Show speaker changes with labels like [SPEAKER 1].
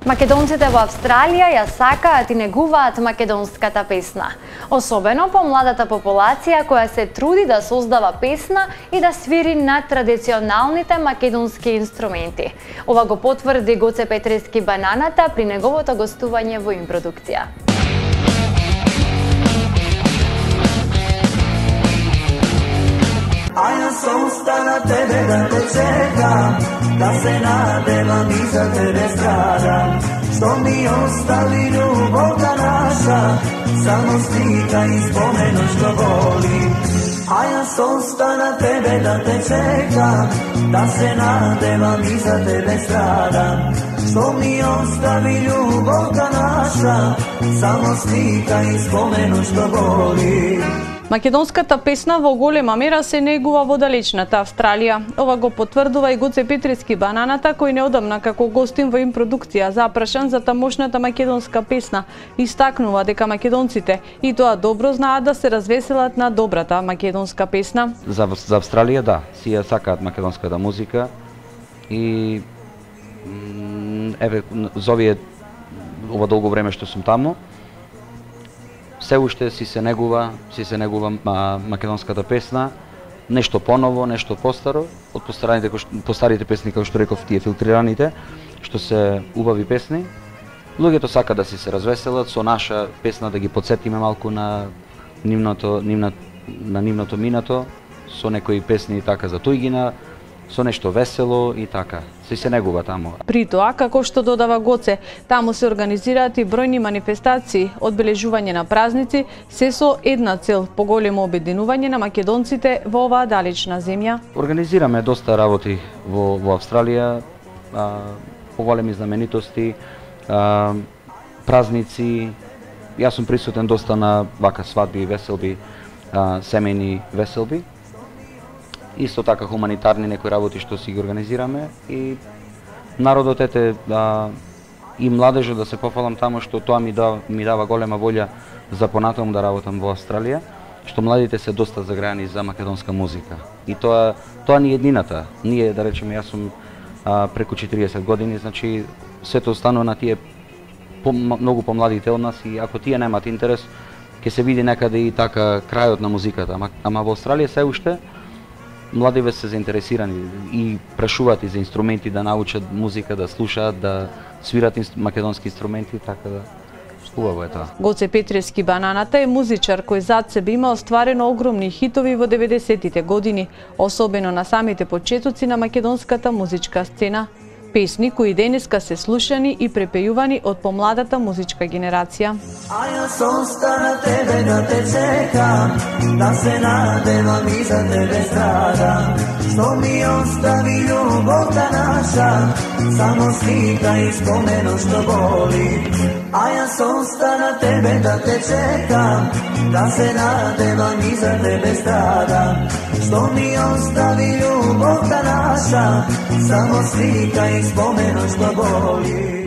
[SPEAKER 1] Македонците во Австралија ја сакаат и негуваат македонската песна. Особено помладата популација која се труди да создава песна и да свири на традиционалните македонски инструменти. Ова го потврди Гоце Петрески Бананата при неговото гостување во Импродукција.
[SPEAKER 2] А јас остана тебе да те чекам, да се надевам и за тебе страдам. Што ми остави љубовта наша, само слика и спомену што боли. А јас остана тебе да те чекам, да се надевам и за тебе страдам. Што ми остави љубовта наша, само слика и спомену што боли.
[SPEAKER 3] Македонската песна во голема мера се негува во далечната Австралија. Ова го потврдува и Гоце Петрески Бананата, кој неодамна како гостин во Импродукција запрашан за тамошната македонска песна, истакнува дека македонците и тоа добро знаат да се развеселат на добрата македонска песна.
[SPEAKER 4] За Австралија да, си ја сакаат македонската музика и еве за ова долго време што сум таму, се уште си се негува македонската песна, нешто поново, нешто постаро, од постарите песни, како што реков, тие филтрираните, што се убави песни. Луѓето сака да си се развеселат со наша песна, да ги потсетиме малку на нивното минато, со некои песни така за туѓина, со нешто весело и така. Се негува таму.
[SPEAKER 3] При тоа, како што додава Гоце, таму се организираат и бројни манифестации, одбележување на празници, се со една цел – поголемо обединување на македонците во оваа далечна земја.
[SPEAKER 4] Организираме доста работи во Австралија, поголеми знаменитости, празници. Јас сум присутен доста на вака свадби, веселби, семејни веселби. Исто така хуманитарни некои работи што си ги организираме и народот и младежот да се пофалам таму што тоа ми дава голема волја за понатаму да работам во Австралија, што младите се доста заграјани за македонска музика. И тоа ни е еднината. Ние, да речеме, јас сум преку 40 години, значи сето останува на тие многу помладите од нас и ако тие немаат интерес, ќе се види некаде и така крајот на музиката. Ама во Австралија се уште младиве се заинтересирани и прашуваат и за инструменти, да научат музика, да слушаат, да свират македонски инструменти, така да убаво е тоа.
[SPEAKER 3] Гоце Петрески Бананата е музичар кој зад себе има остварено огромни хитови во 90-тите години, особено на самите почетоци на македонската музичка сцена. Песни кои денеска се слушани и препејувани од помладата музичка генерација.
[SPEAKER 2] А јас остана тебе да те чекам, да се надевам и за тебе страдам. Што ми остави љубовта наша, само слика и спомену што боли. А јас остана тебе да те чекам, да се надевам и за тебе страдам. Што ми остави љубовта наша, само слика и спомену што боли.